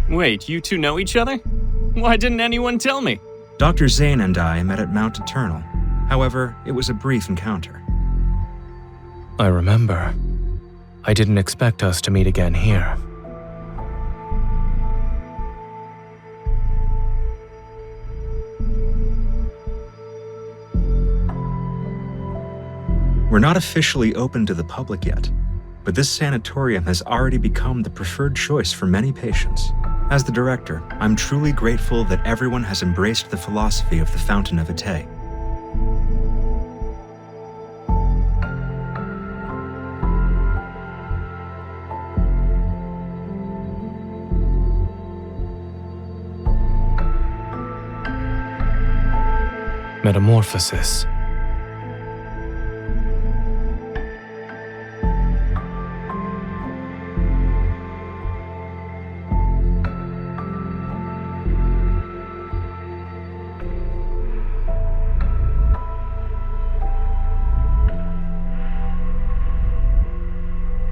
Wait, you two know each other? Why didn't anyone tell me? Dr. Zayne and I met at Mount Eternal. However, it was a brief encounter. I remember. I didn't expect us to meet again here. We're not officially open to the public yet, but this sanatorium has already become the preferred choice for many patients. As the director, I'm truly grateful that everyone has embraced the philosophy of the Fountain of Ate. Metamorphosis.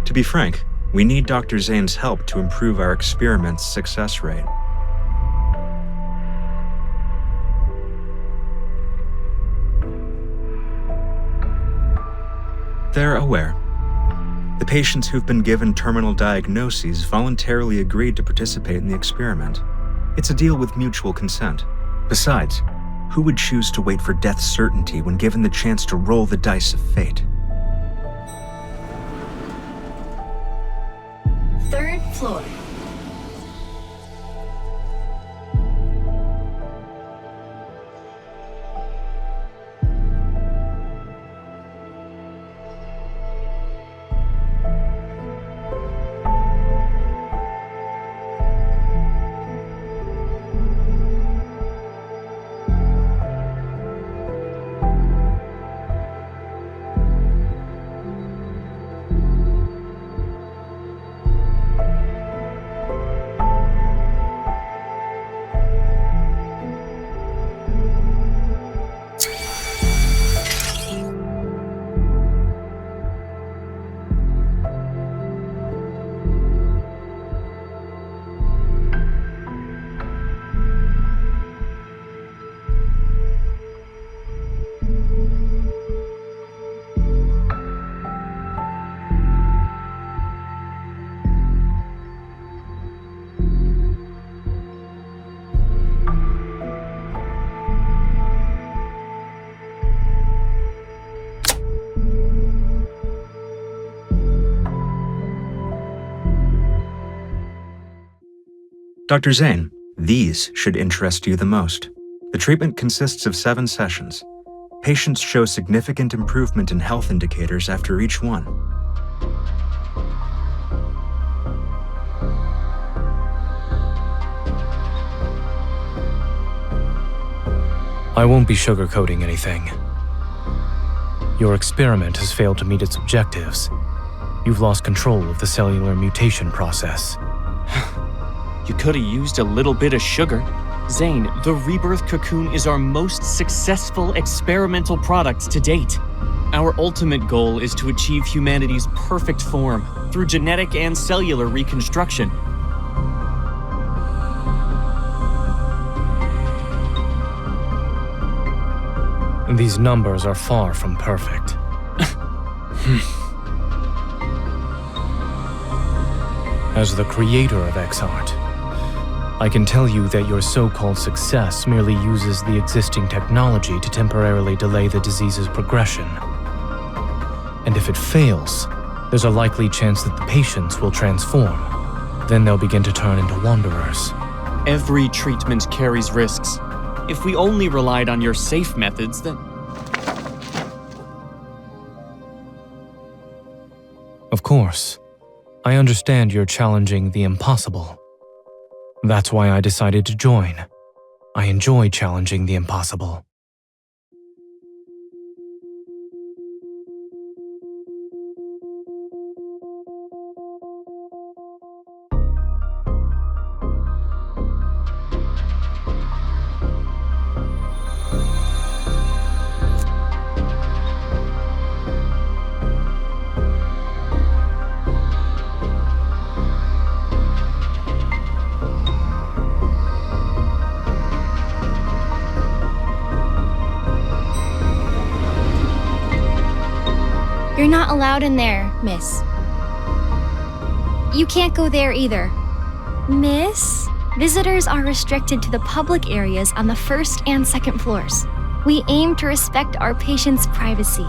To be frank, we need Dr. Zayne's help to improve our experiment's success rate. They're aware. The patients who've been given terminal diagnoses voluntarily agreed to participate in the experiment. It's a deal with mutual consent. Besides, who would choose to wait for death's certainty when given the chance to roll the dice of fate? Third floor. Dr. Zayne, these should interest you the most. The treatment consists of 7 sessions. Patients show significant improvement in health indicators after each one. I won't be sugarcoating anything. Your experiment has failed to meet its objectives. You've lost control of the cellular mutation process. You could have used a little bit of sugar. Zayne, the Rebirth cocoon is our most successful experimental product to date. Our ultimate goal is to achieve humanity's perfect form through genetic and cellular reconstruction. These numbers are far from perfect. As the creator of X-Art, I can tell you that your so-called success merely uses the existing technology to temporarily delay the disease's progression. And if it fails, there's a likely chance that the patients will transform. Then they'll begin to turn into wanderers. Every treatment carries risks. If we only relied on your safe methods, then... Of course, I understand you're challenging the impossible. That's why I decided to join. I enjoy challenging the impossible. You're not allowed in there, miss. You can't go there either. Miss? Visitors are restricted to the public areas on the first and second floors. We aim to respect our patients' privacy.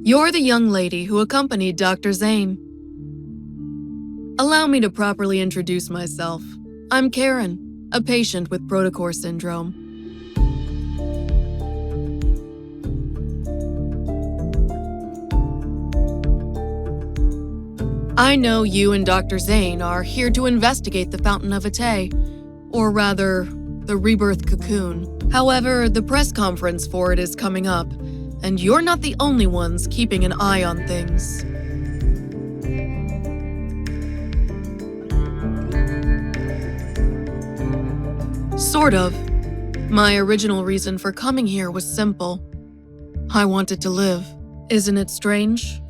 You're the young lady who accompanied Dr. Zayne. Allow me to properly introduce myself. I'm Karen, a patient with protocore syndrome. I know you and Dr. Zayne are here to investigate the Fountain of Ate, or rather, the Rebirth cocoon. However, the press conference for it is coming up, and you're not the only ones keeping an eye on things. Sort of. My original reason for coming here was simple. I wanted to live. Isn't it strange?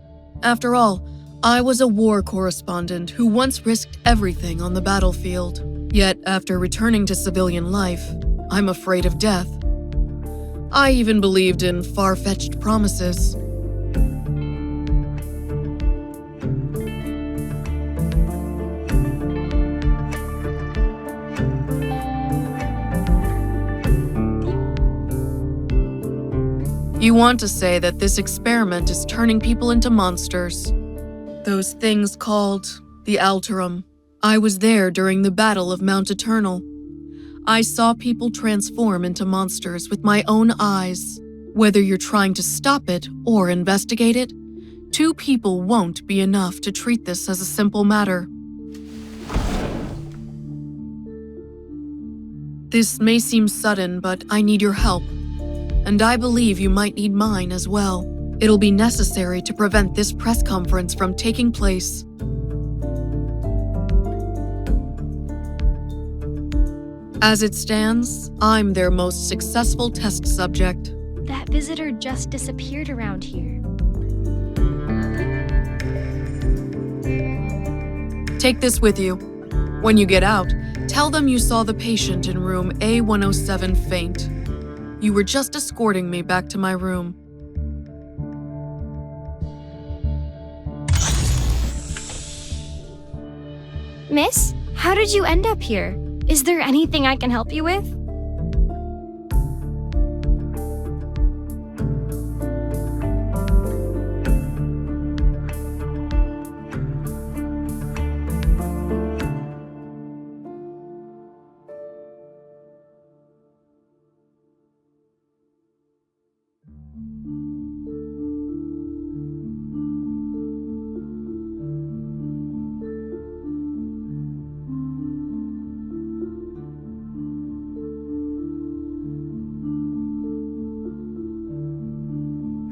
After all, I was a war correspondent who once risked everything on the battlefield. Yet, after returning to civilian life, I'm afraid of death. I even believed in far-fetched promises. You want to say that this experiment is turning people into monsters. Those things called the Alterum. I was there during the Battle of Mount Eternal. I saw people transform into monsters with my own eyes. Whether you're trying to stop it or investigate it, 2 people won't be enough to treat this as a simple matter. This may seem sudden, but I need your help. And I believe you might need mine as well. It'll be necessary to prevent this press conference from taking place. As it stands, I'm their most successful test subject. That visitor just disappeared around here. Take this with you. When you get out, tell them you saw the patient in room A107 faint. You were just escorting me back to my room. Miss, how did you end up here? Is there anything I can help you with?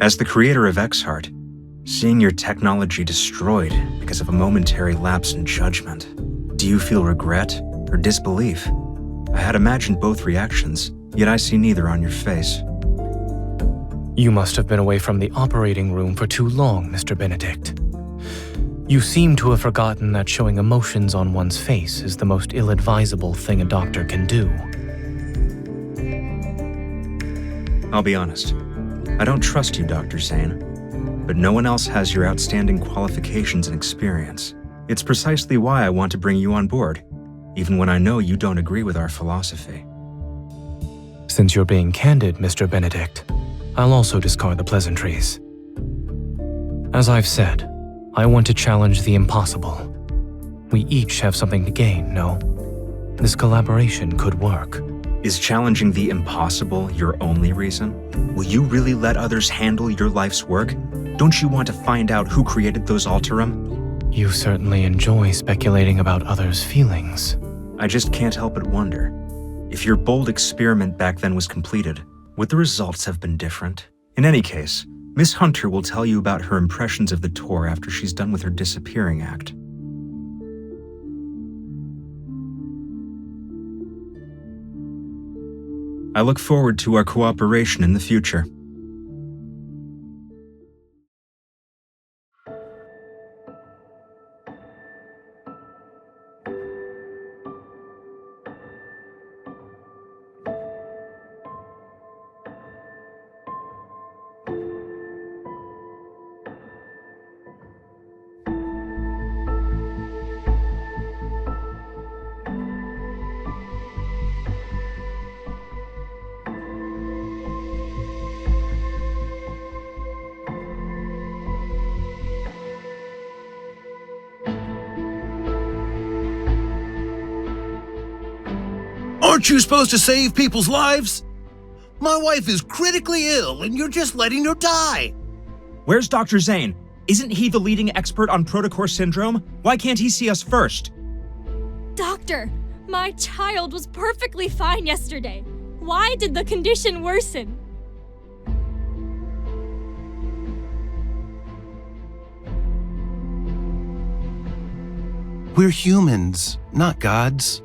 As the creator of Exart, seeing your technology destroyed because of a momentary lapse in judgment, do you feel regret or disbelief? I had imagined both reactions, yet I see neither on your face. You must have been away from the operating room for too long, Mr. Benedict. You seem to have forgotten that showing emotions on one's face is the most ill-advisable thing a doctor can do. I'll be honest. I don't trust you, Dr. Zayne, but no one else has your outstanding qualifications and experience. It's precisely why I want to bring you on board, even when I know you don't agree with our philosophy. Since you're being candid, Mr. Benedict, I'll also discard the pleasantries. As I've said, I want to challenge the impossible. We each have something to gain, no? This collaboration could work. Is challenging the impossible your only reason? Will you really let others handle your life's work? Don't you want to find out who created those Alterum? You certainly enjoy speculating about others' feelings. I just can't help but wonder. If your bold experiment back then was completed, would the results have been different? In any case, Miss Hunter will tell you about her impressions of the tour after she's done with her disappearing act. I look forward to our cooperation in the future. Aren't you supposed to save people's lives? My wife is critically ill and you're just letting her die. Where's Dr. Zayne? Isn't he the leading expert on protocore syndrome? Why can't he see us first? Doctor, my child was perfectly fine yesterday. Why did the condition worsen? We're humans, not gods.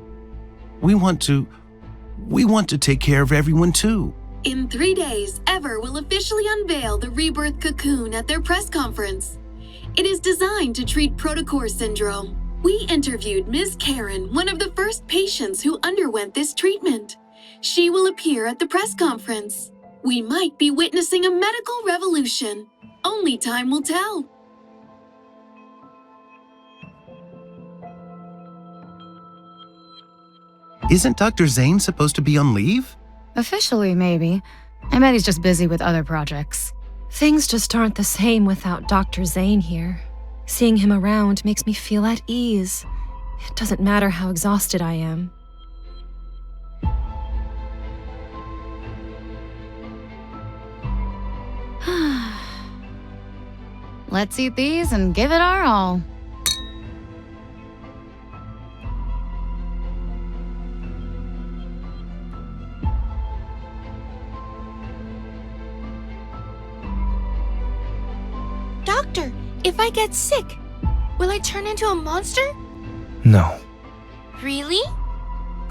We want to take care of everyone too. In 3 days, Ever will officially unveil the Rebirth cocoon at their press conference. It is designed to treat protocore syndrome. We interviewed Ms. Karen, one of the first patients who underwent this treatment. She will appear at the press conference. We might be witnessing a medical revolution. Only time will tell. Isn't Dr. Zayne supposed to be on leave? Officially, maybe. I bet he's just busy with other projects. Things just aren't the same without Dr. Zayne here. Seeing him around makes me feel at ease. It doesn't matter how exhausted I am. Let's eat these and give it our all. Doctor, if I get sick, will I turn into a monster? No. Really?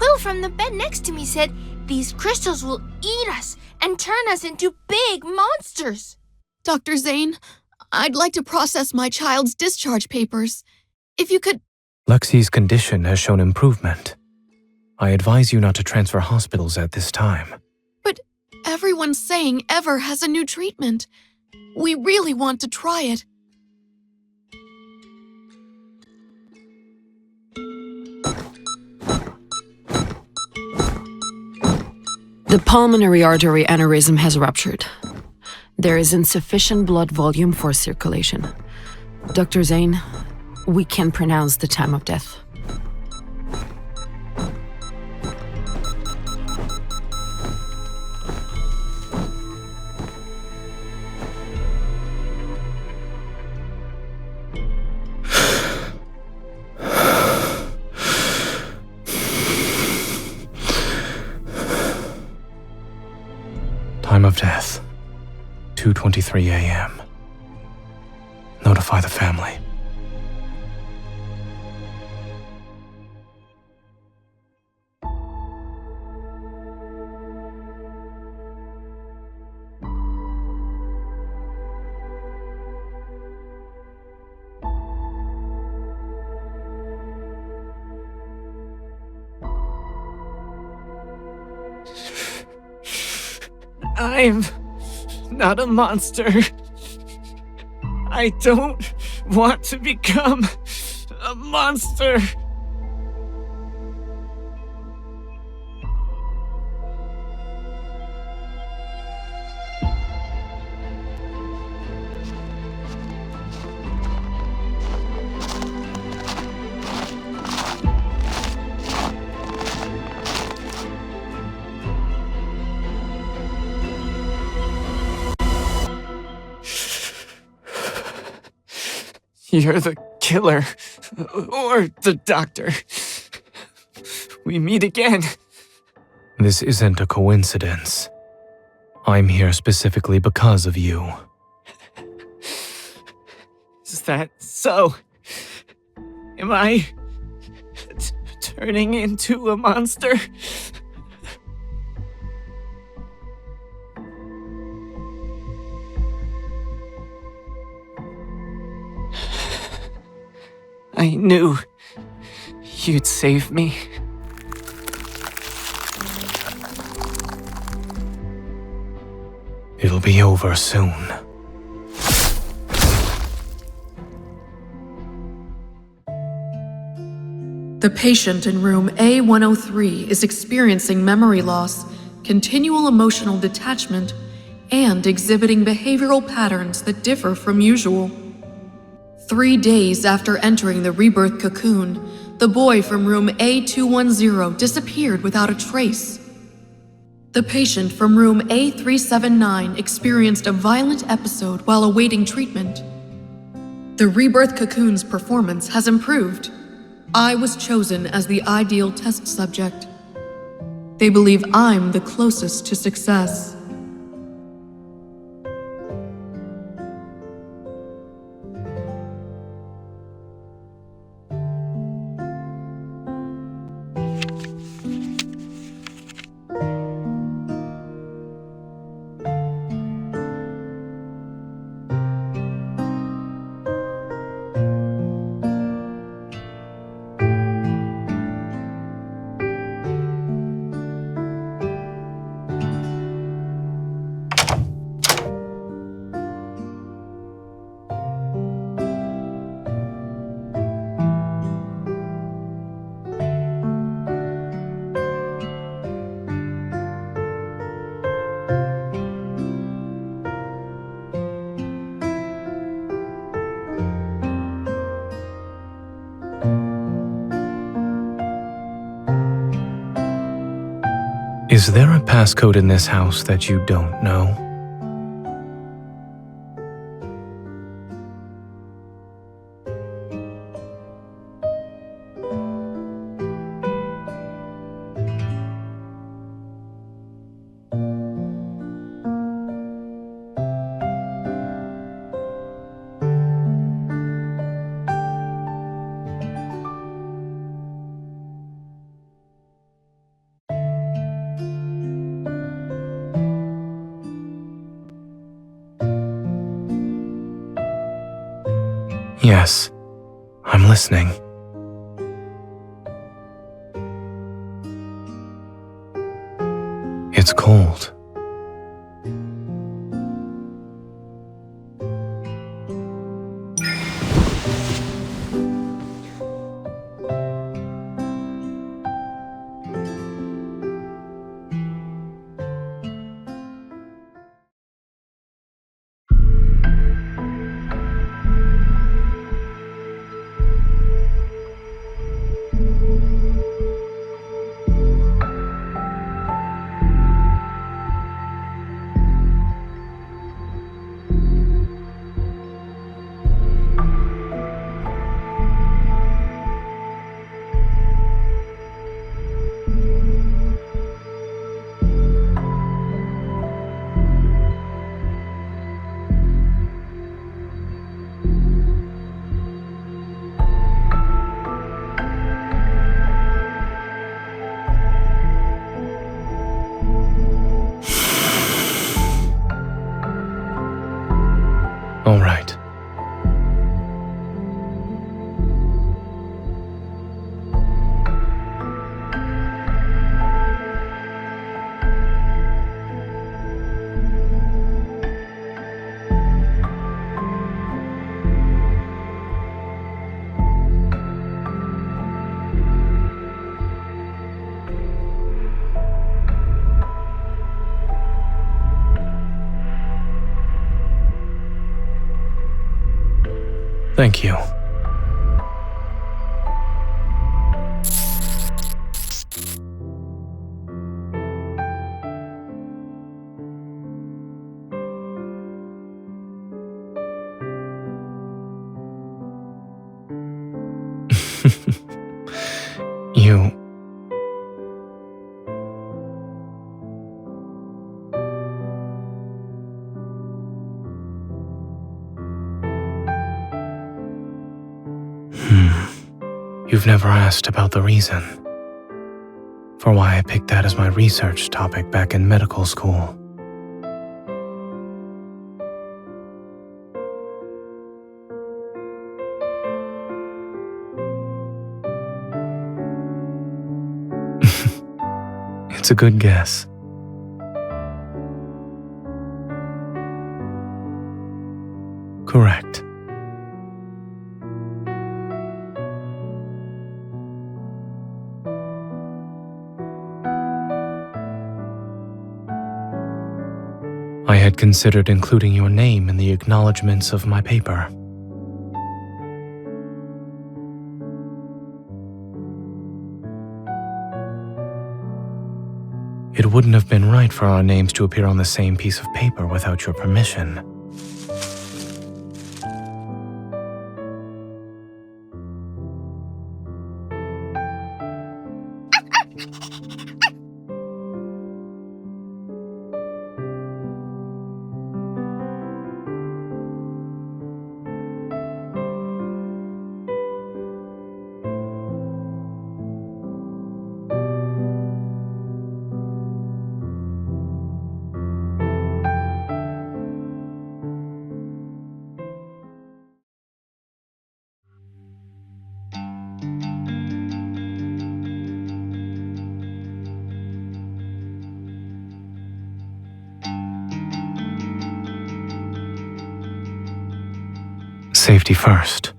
Will from the bed next to me said these crystals will eat us and turn us into big monsters. Dr. Zayne, I'd like to process my child's discharge papers. If you could... Lexi's condition has shown improvement. I advise you not to transfer hospitals at this time. But everyone's saying Ever has a new treatment. We really want to try it. The pulmonary artery aneurysm has ruptured. There is insufficient blood volume for circulation. Dr. Zayne, we can pronounce the time of death. Time of death, 2:23 a.m. Notify the family. I'm not a monster. I don't want to become a monster. You're the killer, or the doctor. We meet again. This isn't a coincidence. I'm here specifically because of you. Is that so? Am I turning into a monster? I knew you'd save me. It'll be over soon. The patient in room A103 is experiencing memory loss, continual emotional detachment, and exhibiting behavioral patterns that differ from usual. 3 days after entering the rebirth cocoon, the boy from room A210 disappeared without a trace. The patient from room A379 experienced a violent episode while awaiting treatment. The rebirth cocoon's performance has improved. I was chosen as the ideal test subject. They believe I'm the closest to success. Is there a passcode in this house that you don't know? Yes, I'm listening. It's cold. All right. Thank you. You... You've never asked about the reason for why I picked that as my research topic back in medical school. It's a good guess. Correct. I had considered including your name in the acknowledgments of my paper. It wouldn't have been right for our names to appear on the same piece of paper without your permission. Safety first.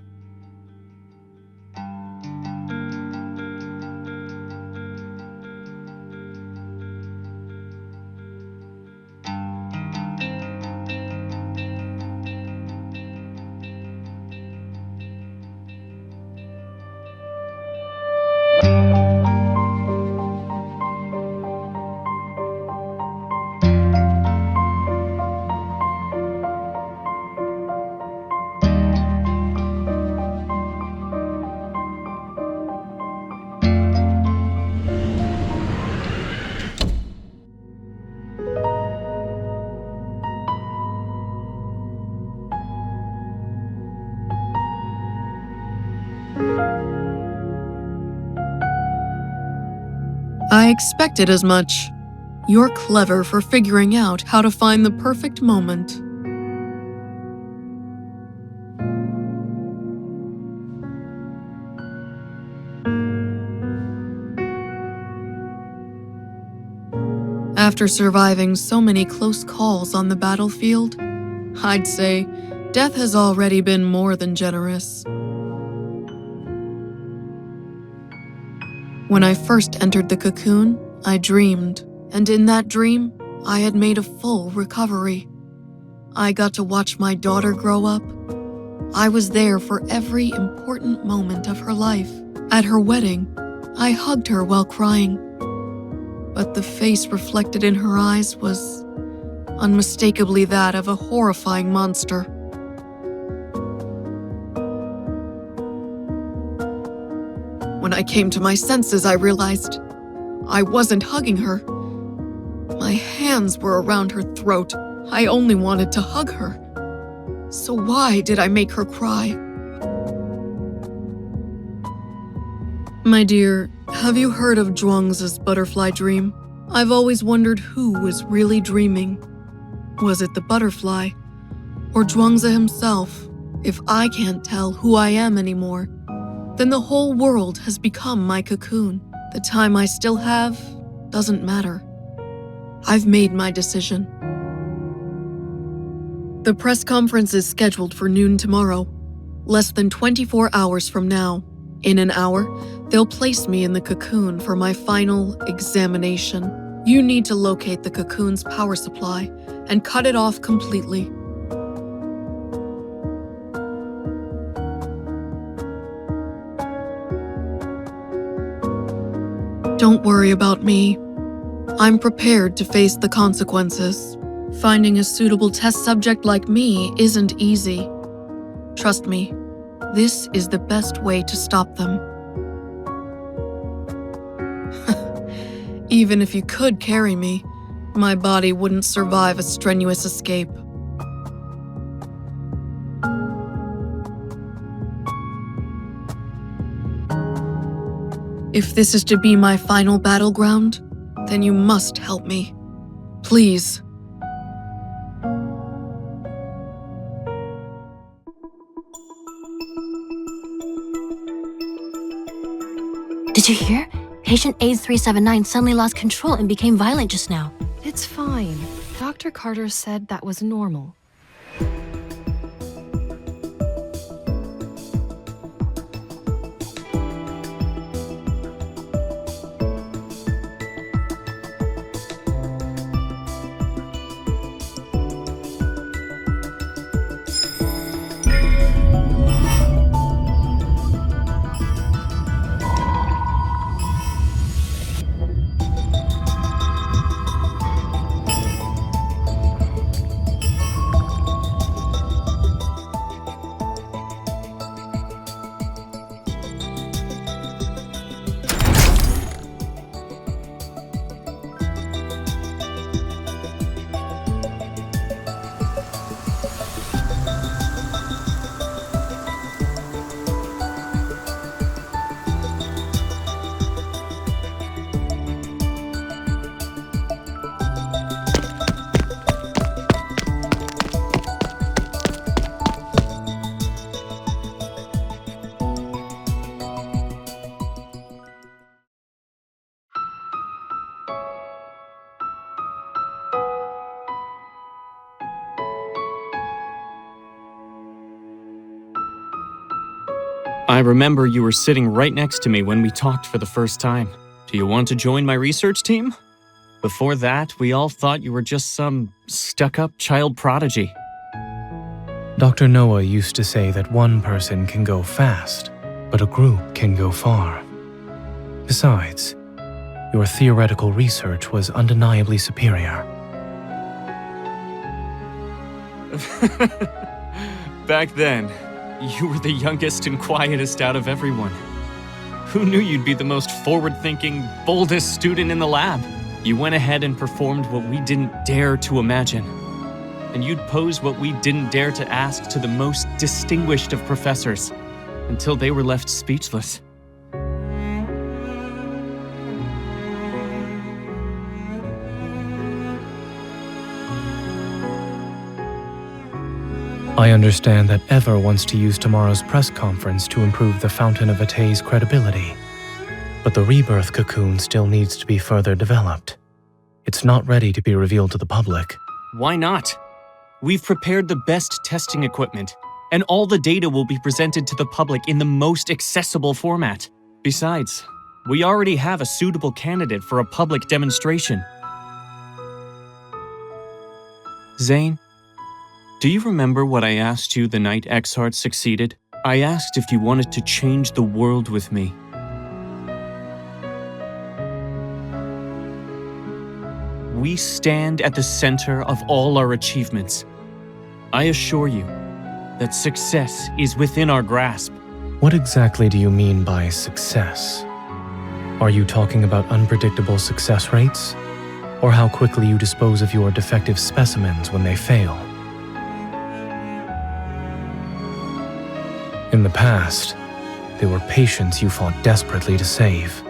I expected as much. You're clever for figuring out how to find the perfect moment. After surviving so many close calls on the battlefield, I'd say death has already been more than generous. When I first entered the cocoon, I dreamed, and in that dream, I had made a full recovery. I got to watch my daughter grow up. I was there for every important moment of her life. At her wedding, I hugged her while crying, but the face reflected in her eyes was unmistakably that of a horrifying monster. When I came to my senses, I realized I wasn't hugging her. My hands were around her throat. I only wanted to hug her. So why did I make her cry? My dear, have you heard of Zhuangzi's butterfly dream? I've always wondered who was really dreaming. Was it the butterfly or Zhuangzi himself? If I can't tell who I am anymore, then the whole world has become my cocoon. The time I still have doesn't matter. I've made my decision. The press conference is scheduled for noon tomorrow, less than 24 hours from now. In an hour, they'll place me in the cocoon for my final examination. You need to locate the cocoon's power supply and cut it off completely. Don't worry about me. I'm prepared to face the consequences. Finding a suitable test subject like me isn't easy. Trust me, this is the best way to stop them. Even if you could carry me, my body wouldn't survive a strenuous escape. If this is to be my final battleground, then you must help me. Please. Did you hear? Patient AIDS379 suddenly lost control and became violent just now. It's fine. Dr. Carter said that was normal. I remember you were sitting right next to me when we talked for the first time. Do you want to join my research team? Before that, we all thought you were just some stuck-up child prodigy. Dr. Noah used to say that one person can go fast, but a group can go far. Besides, your theoretical research was undeniably superior. Back then, you were the youngest and quietest out of everyone. Who knew you'd be the most forward-thinking, boldest student in the lab? You went ahead and performed what we didn't dare to imagine. And you'd pose what we didn't dare to ask to the most distinguished of professors, until they were left speechless. I understand that Ever wants to use tomorrow's press conference to improve the Fountain of Ate's credibility. But the Rebirth cocoon still needs to be further developed. It's not ready to be revealed to the public. Why not? We've prepared the best testing equipment, and all the data will be presented to the public in the most accessible format. Besides, we already have a suitable candidate for a public demonstration. Zayne, do you remember what I asked you the night Exart succeeded? I asked if you wanted to change the world with me. We stand at the center of all our achievements. I assure you that success is within our grasp. What exactly do you mean by success? Are you talking about unpredictable success rates? Or how quickly you dispose of your defective specimens when they fail? In the past, they were patients you fought desperately to save.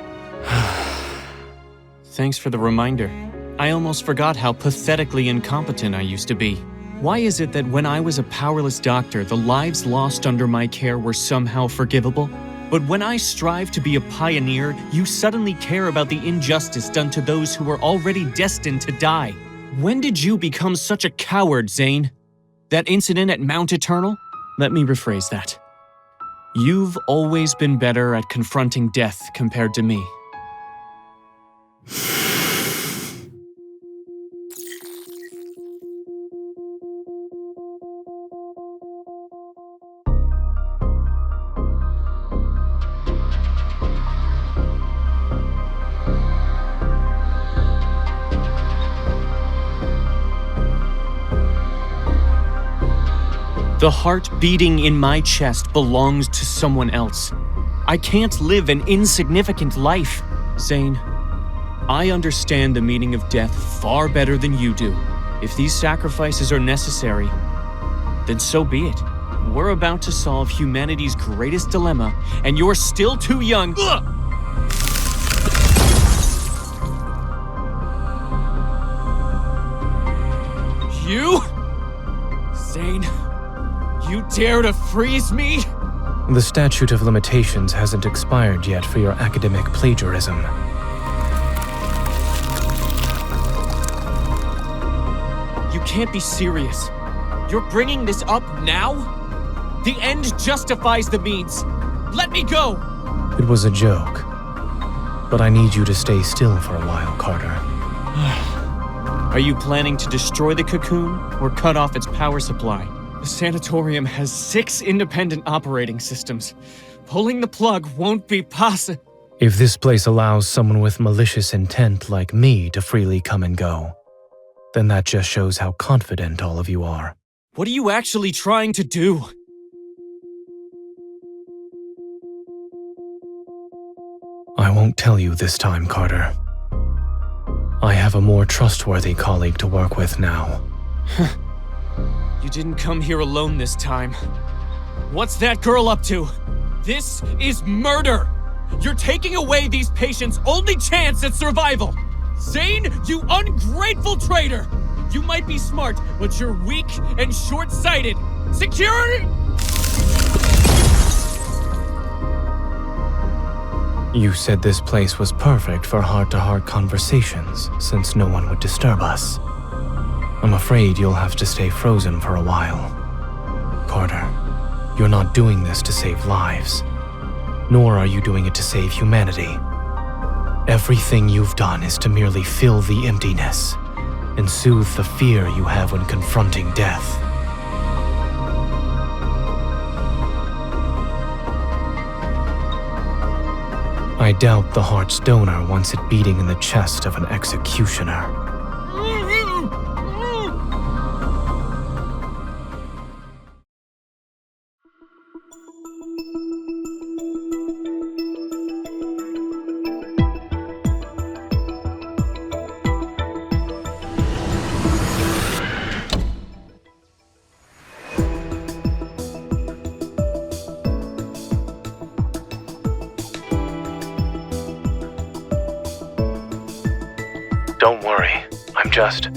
Thanks for the reminder. I almost forgot how pathetically incompetent I used to be. Why is it that when I was a powerless doctor, the lives lost under my care were somehow forgivable? But when I strive to be a pioneer, you suddenly care about the injustice done to those who were already destined to die. When did you become such a coward, Zayne? That incident at Mount Eternal? Let me rephrase that. You've always been better at confronting death compared to me. The heart beating in my chest belongs to someone else. I can't live an insignificant life. Zayne, I understand the meaning of death far better than you do. If these sacrifices are necessary, then so be it. We're about to solve humanity's greatest dilemma, and you're still too young. Ugh! You? Zayne, you dare to freeze me? The statute of limitations hasn't expired yet for your academic plagiarism. You can't be serious. You're bringing this up now? The end justifies the means. Let me go! It was a joke. But I need you to stay still for a while, Carter. Are you planning to destroy the cocoon or cut off its power supply? The sanatorium has 6 independent operating systems. Pulling the plug won't be possible. If this place allows someone with malicious intent like me to freely come and go, then that just shows how confident all of you are. What are you actually trying to do? I won't tell you this time, Carter. I have a more trustworthy colleague to work with now. You didn't come here alone this time. What's that girl up to? This is murder! You're taking away these patients' only chance at survival! Zayne, you ungrateful traitor! You might be smart, but you're weak and short-sighted! Security! You said this place was perfect for heart-to-heart conversations, since no one would disturb us. I'm afraid you'll have to stay frozen for a while. Carter, you're not doing this to save lives, nor are you doing it to save humanity. Everything you've done is to merely fill the emptiness and soothe the fear you have when confronting death. I doubt the heart's donor wants it beating in the chest of an executioner. Don't worry, I'm just...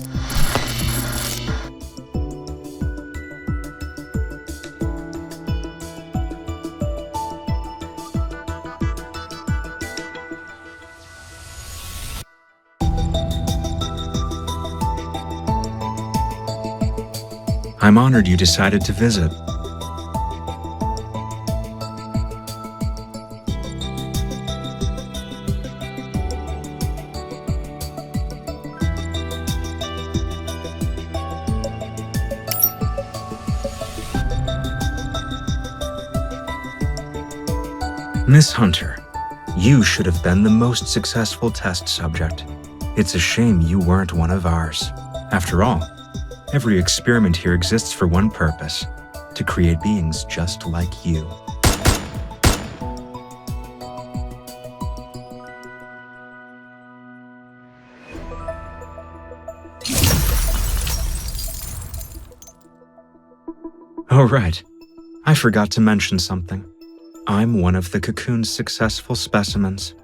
I'm honored you decided to visit. Miss Hunter, you should have been the most successful test subject. It's a shame you weren't one of ours. After all, every experiment here exists for one purpose: to create beings just like you. Oh, right. I forgot to mention something. I'm one of the cocoon's successful specimens.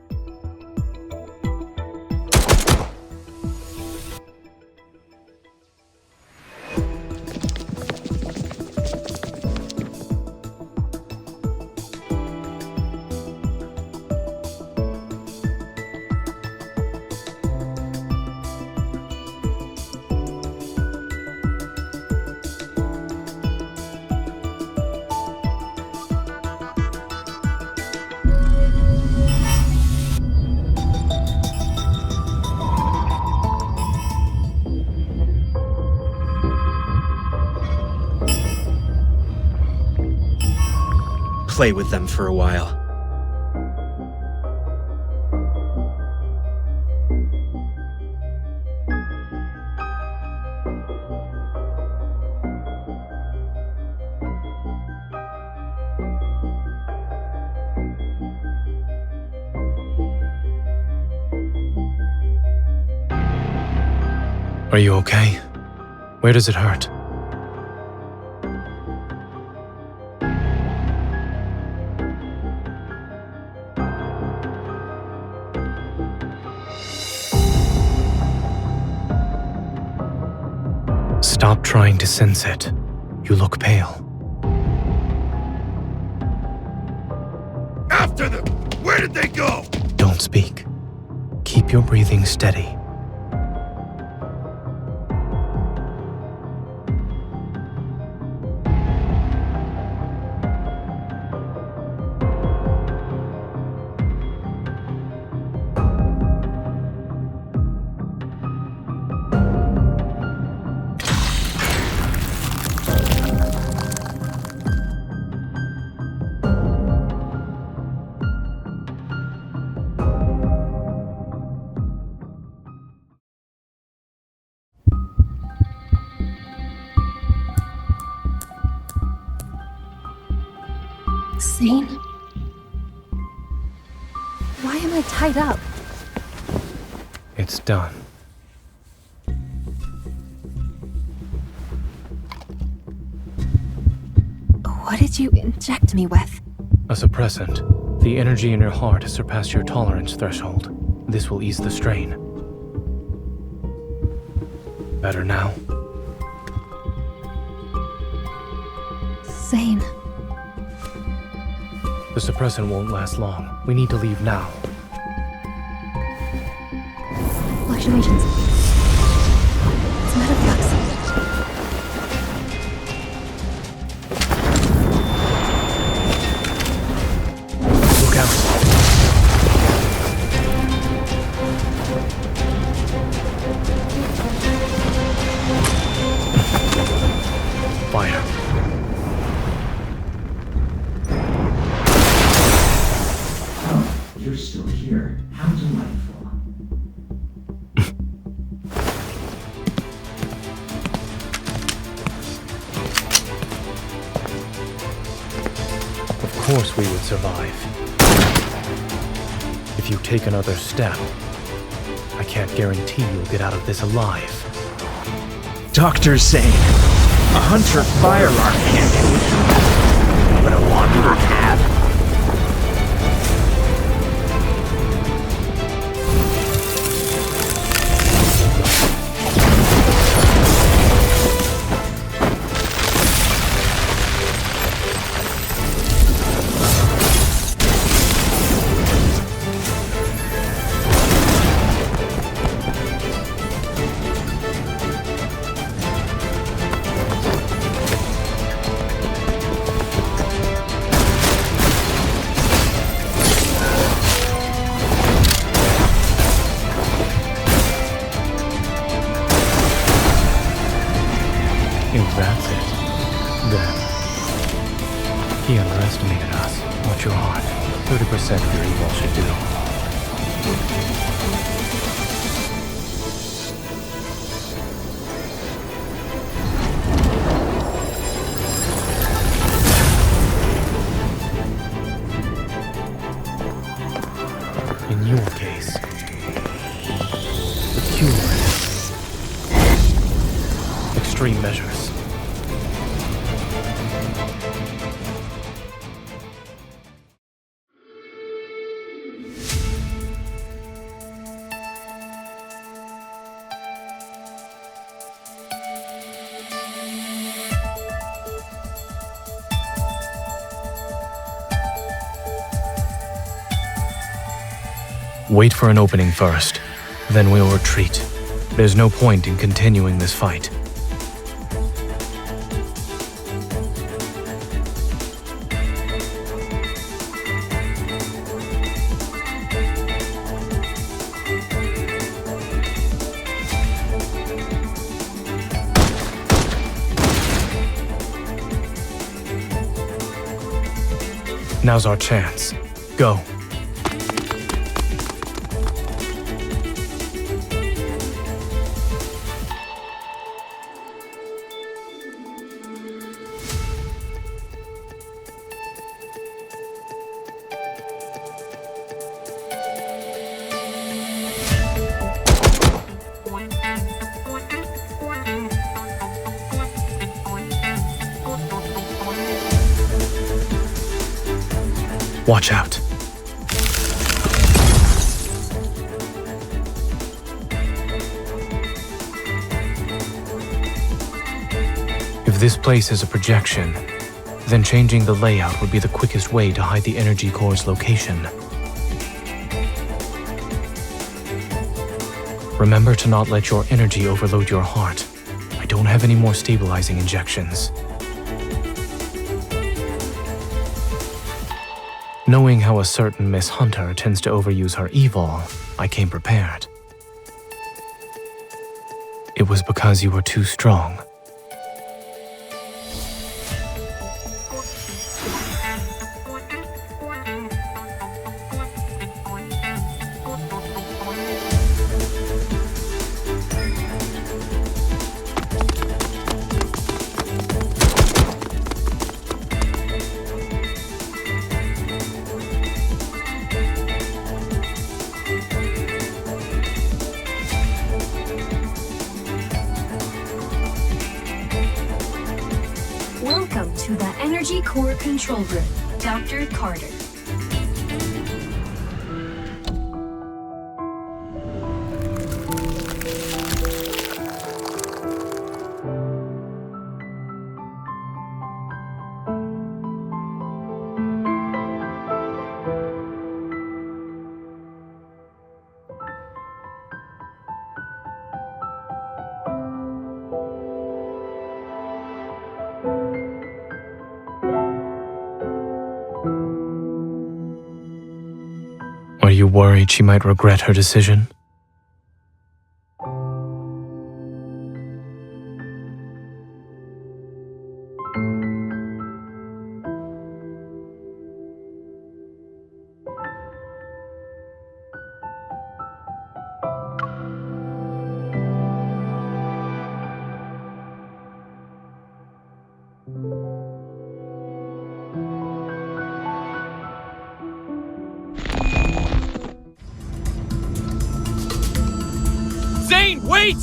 Play with them for a while. Are you okay? Where does it hurt? Stop trying to sense it. You look pale. After them! Where did they go? Don't speak. Keep your breathing steady. Zayne? Why am I tied up? It's done. What did you inject me with? A suppressant. The energy in your heart has surpassed your tolerance threshold. This will ease the strain. Better now? Zayne. The suppressant won't last long. We need to leave now. Fluctuations. It's metaflux. Look out. Fire. You're still here. How delightful. Of course we would survive. If you take another step, I can't guarantee you'll get out of this alive. Dr. Zayne, a hunter firearm can't do it, but a wanderer can. If that's it, then he underestimated us. Watch your heart. 30% of your evil should do. In your case, the cure is extreme measures. Wait for an opening first, then we'll retreat. There's no point in continuing this fight. Now's our chance. Go. Watch out. If this place is a projection, then changing the layout would be the quickest way to hide the energy core's location. Remember to not let your energy overload your heart. I don't have any more stabilizing injections. Knowing how a certain Miss Hunter tends to overuse her evil, I came prepared. It was because you were too strong. Welcome to the Energy Core Control Room, Dr. Carter. Are you worried she might regret her decision? Zayne, wait!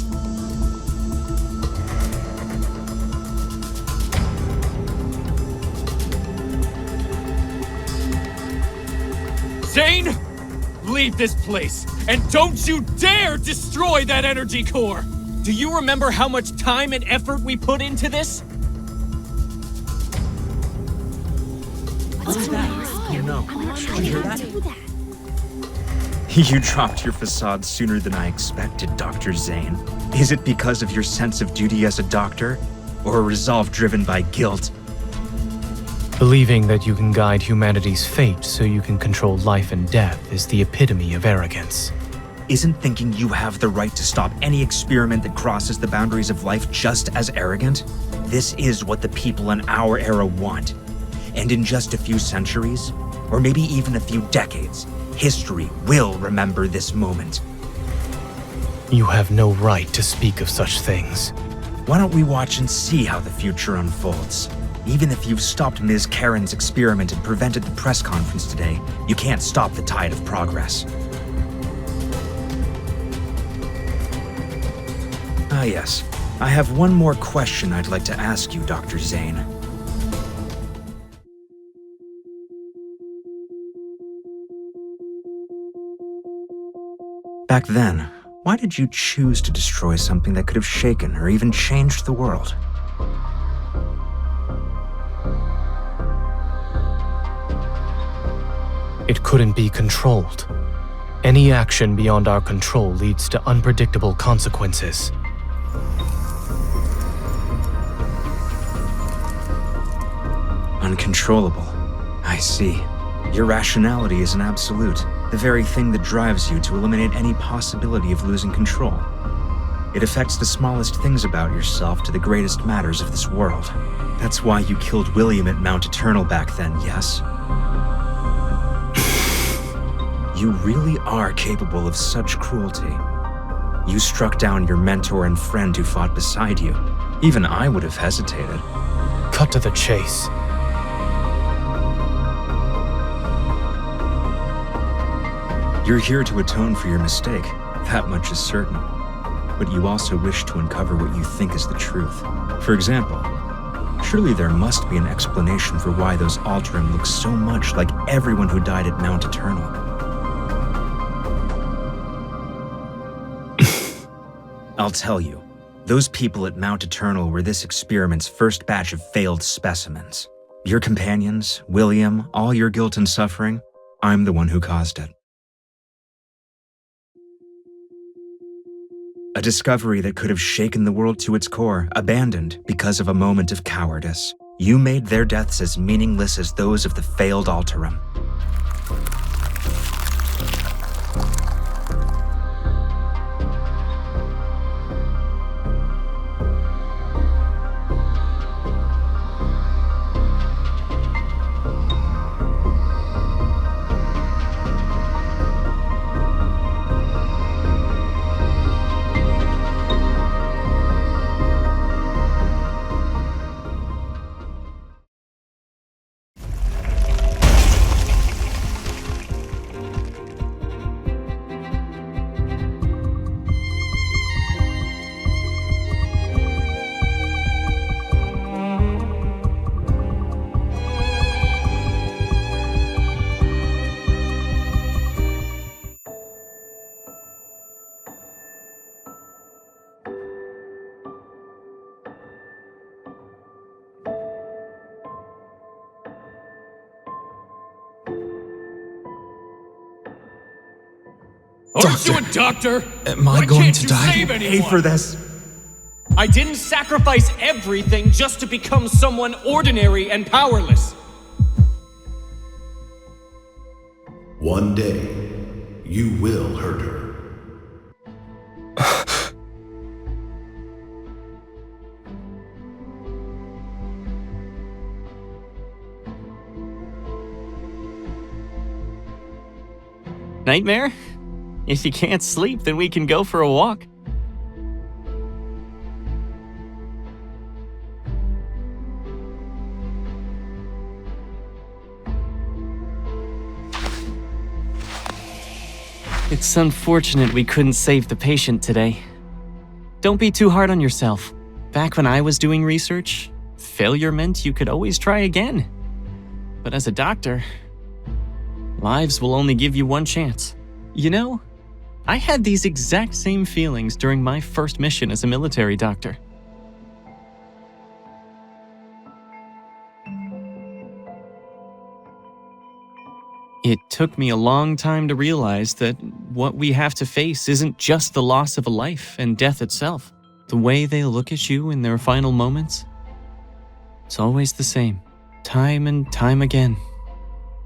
Zayne, leave this place, and don't you dare destroy that energy core! Do you remember how much time and effort we put into this? What's that? You know. I'm not Did you hear that? do that. You dropped your facade sooner than I expected, Dr. Zayne. Is it because of your sense of duty as a doctor, or a resolve driven by guilt? Believing that you can guide humanity's fate so you can control life and death is the epitome of arrogance. Isn't thinking you have the right to stop any experiment that crosses the boundaries of life just as arrogant? This is what the people in our era want. And in just a few centuries, or maybe even a few decades, history will remember this moment. You have no right to speak of such things. Why don't we watch and see how the future unfolds? Even if you've stopped Ms. Karen's experiment and prevented the press conference today, you can't stop the tide of progress. Ah yes, I have one more question I'd like to ask you, Dr. Zayne. Back then, why did you choose to destroy something that could have shaken or even changed the world? It couldn't be controlled. Any action beyond our control leads to unpredictable consequences. Uncontrollable. I see. Your rationality is an absolute, the very thing that drives you to eliminate any possibility of losing control. It affects the smallest things about yourself to the greatest matters of this world. That's why you killed William at Mount Eternal back then, yes? You really are capable of such cruelty. You struck down your mentor and friend who fought beside you. Even I would have hesitated. Cut to the chase. You're here to atone for your mistake, that much is certain. But you also wish to uncover what you think is the truth. For example, surely there must be an explanation for why those Alterum look so much like everyone who died at Mount Eternal. I'll tell you. Those people at Mount Eternal were this experiment's first batch of failed specimens. Your companions, William, all your guilt and suffering, I'm the one who caused it. A discovery that could have shaken the world to its core, abandoned because of a moment of cowardice. You made their deaths as meaningless as those of the failed Alterum. Aren't you a doctor? Am I Why going can't to you die? save Pay anyone? for this? I didn't sacrifice everything just to become someone ordinary and powerless. One day, you will hurt her. Nightmare? If you can't sleep, then we can go for a walk. It's unfortunate we couldn't save the patient today. Don't be too hard on yourself. Back when I was doing research, failure meant you could always try again. But as a doctor, lives will only give you one chance. You know, I had these exact same feelings during my first mission as a military doctor. It took me a long time to realize that what we have to face isn't just the loss of a life and death itself. The way they look at you in their final moments, it's always the same, time and time again.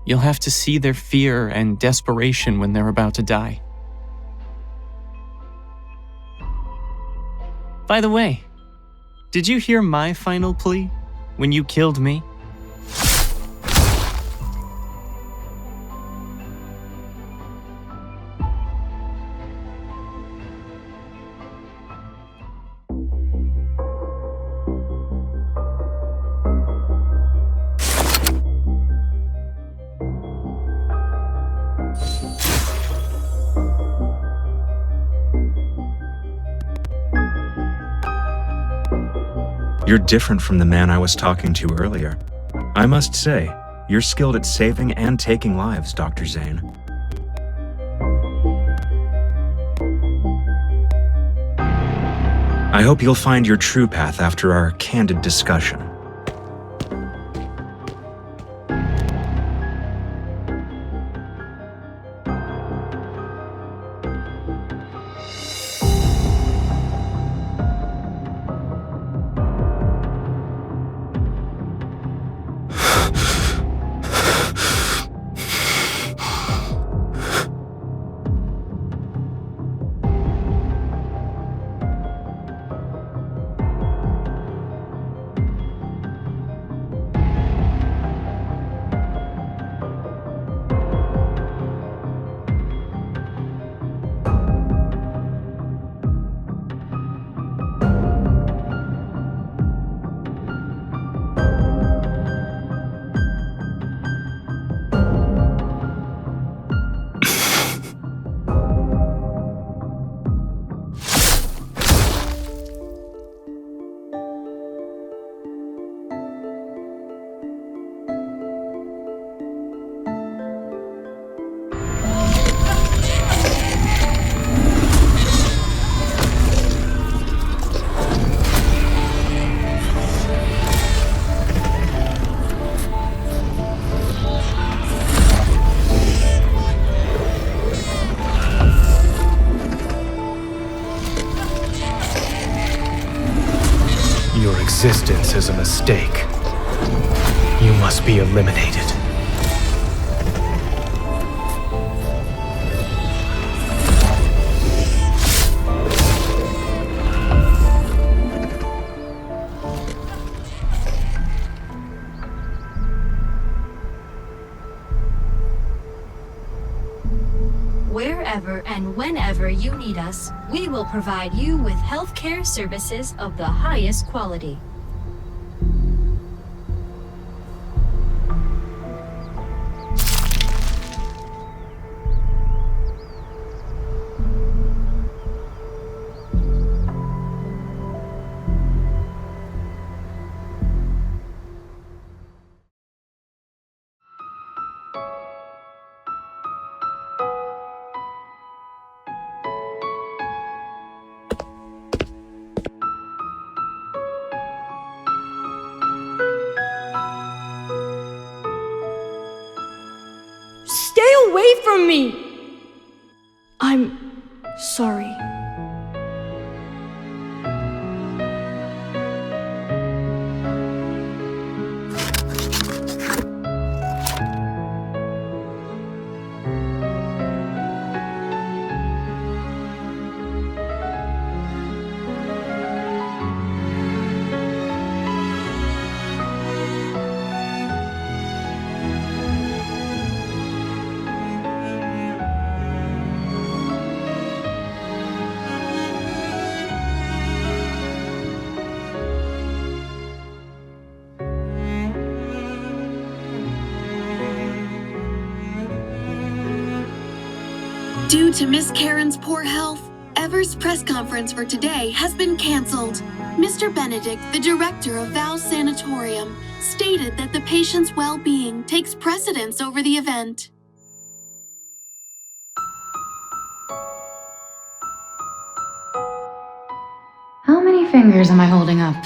You'll have to see their fear and desperation when they're about to die. By the way, did you hear my final plea when you killed me? You're different from the man I was talking to earlier. I must say, you're skilled at saving and taking lives, Dr. Zayne. I hope you'll find your true path after our candid discussion. existence is a mistake. You must be eliminated. Wherever and whenever you need us, we will provide you with healthcare services of the highest quality. Stay away from me! I'm sorry. Due to Miss Karen's poor health, Ever's press conference for today has been canceled. Mr. Benedict, the director of Val's Sanatorium, stated that the patient's well-being takes precedence over the event. How many fingers am I holding up?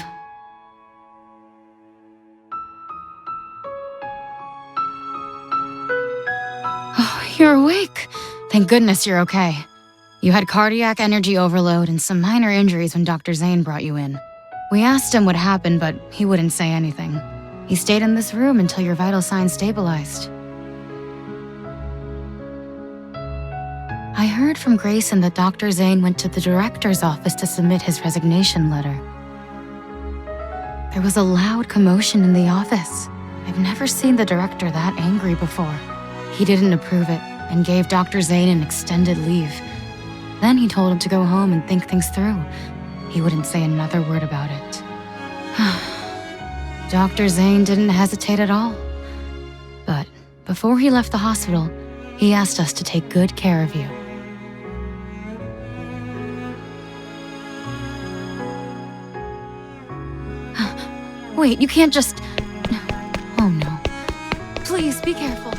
Oh, you're awake. Thank goodness you're okay. You had cardiac energy overload and some minor injuries when Dr. Zayne brought you in. We asked him what happened, but he wouldn't say anything. He stayed in this room until your vital signs stabilized. I heard from Grayson that Dr. Zayne went to the director's office to submit his resignation letter. There was a loud commotion in the office. I've never seen the director that angry before. He didn't approve it and gave Dr. Zayne an extended leave. Then he told him to go home and think things through. He wouldn't say another word about it. Dr. Zayne didn't hesitate at all. But before he left the hospital, he asked us to take good care of you. Wait, you can't just... Oh no. Please, be careful.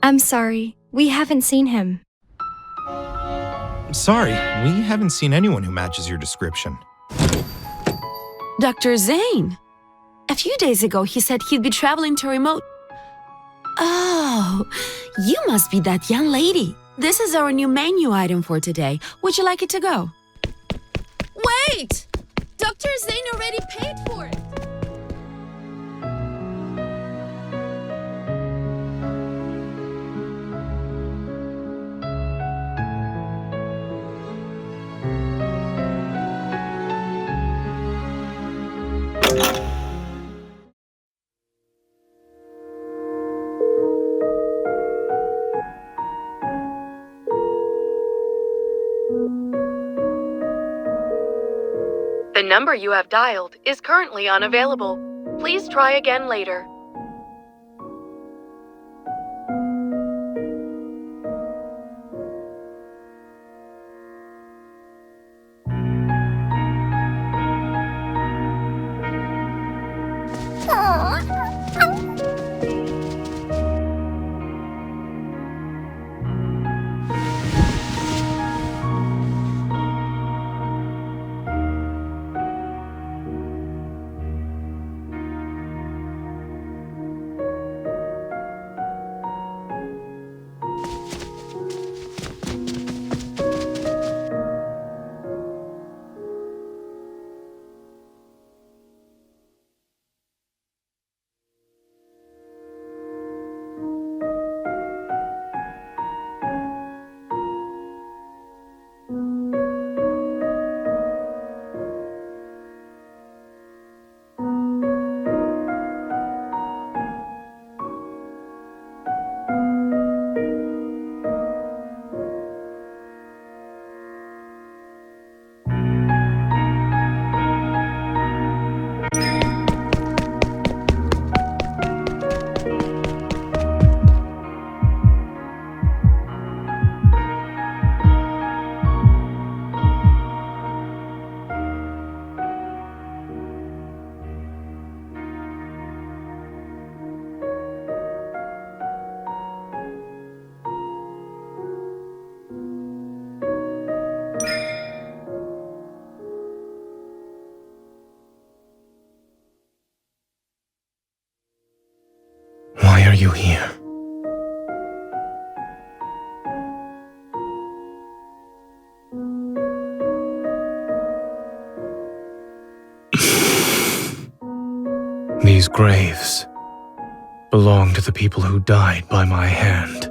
I'm sorry. We haven't seen him. Sorry, we haven't seen anyone who matches your description. Dr. Zayne! A few days ago, he said he'd be traveling to remote... Oh, you must be that young lady. This is our new menu item for today. Would you like it to go? Wait! Dr. Zayne already paid for it! The number you have dialed is currently unavailable. Please try again later. you here? These graves belong to the people who died by my hand.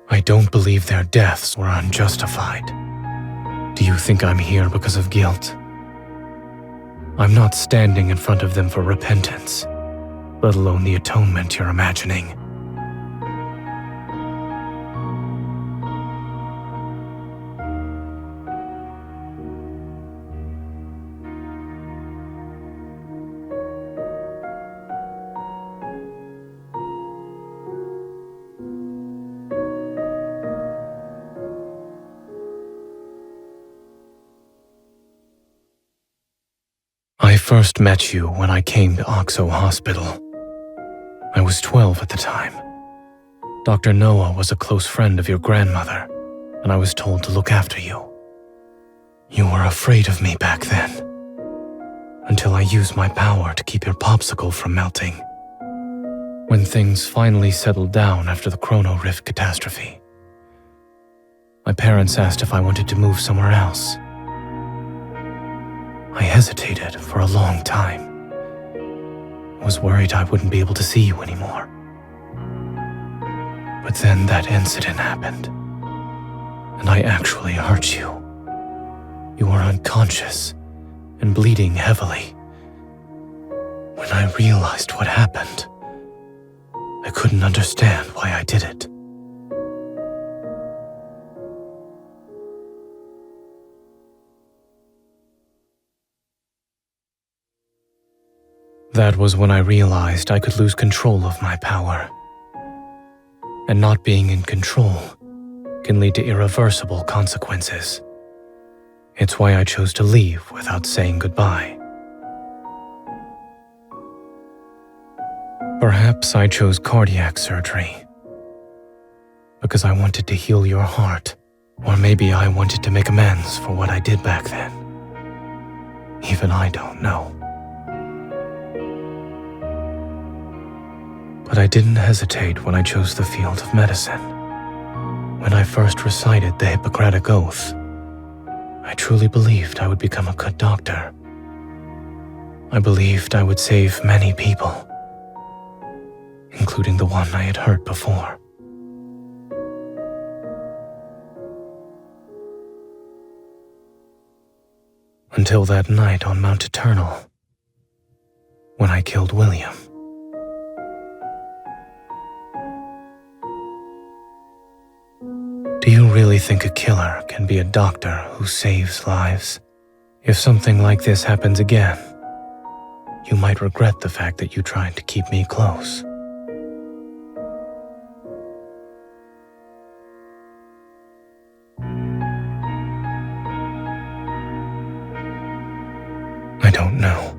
I don't believe their deaths were unjustified. Do you think I'm here because of guilt? I'm not standing in front of them for repentance, let alone the atonement you're imagining. I first met you when I came to Oxo Hospital. I was 12 at the time. Dr. Noah was a close friend of your grandmother, and I was told to look after you. You were afraid of me back then, until I used my power to keep your popsicle from melting. When things finally settled down after the Chrono Rift catastrophe, my parents asked if I wanted to move somewhere else. I hesitated for a long time. I was worried I wouldn't be able to see you anymore. But then that incident happened, and I actually hurt you. You were unconscious and bleeding heavily. When I realized what happened, I couldn't understand why I did it. That was when I realized I could lose control of my power. And not being in control can lead to irreversible consequences. It's why I chose to leave without saying goodbye. Perhaps I chose cardiac surgery because I wanted to heal your heart, or maybe I wanted to make amends for what I did back then. Even I don't know. But I didn't hesitate when I chose the field of medicine. When I first recited the Hippocratic Oath, I truly believed I would become a good doctor. I believed I would save many people, including the one I had hurt before. Until that night on Mount Eternal, when I killed William. Do you really think a killer can be a doctor who saves lives? If something like this happens again, you might regret the fact that you tried to keep me close. I don't know.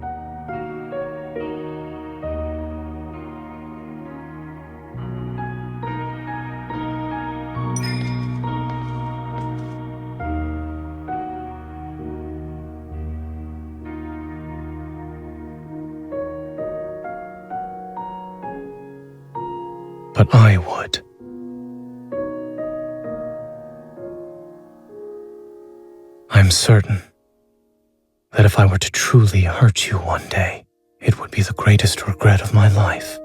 But I would. I'm certain that if I were to truly hurt you one day, it would be the greatest regret of my life.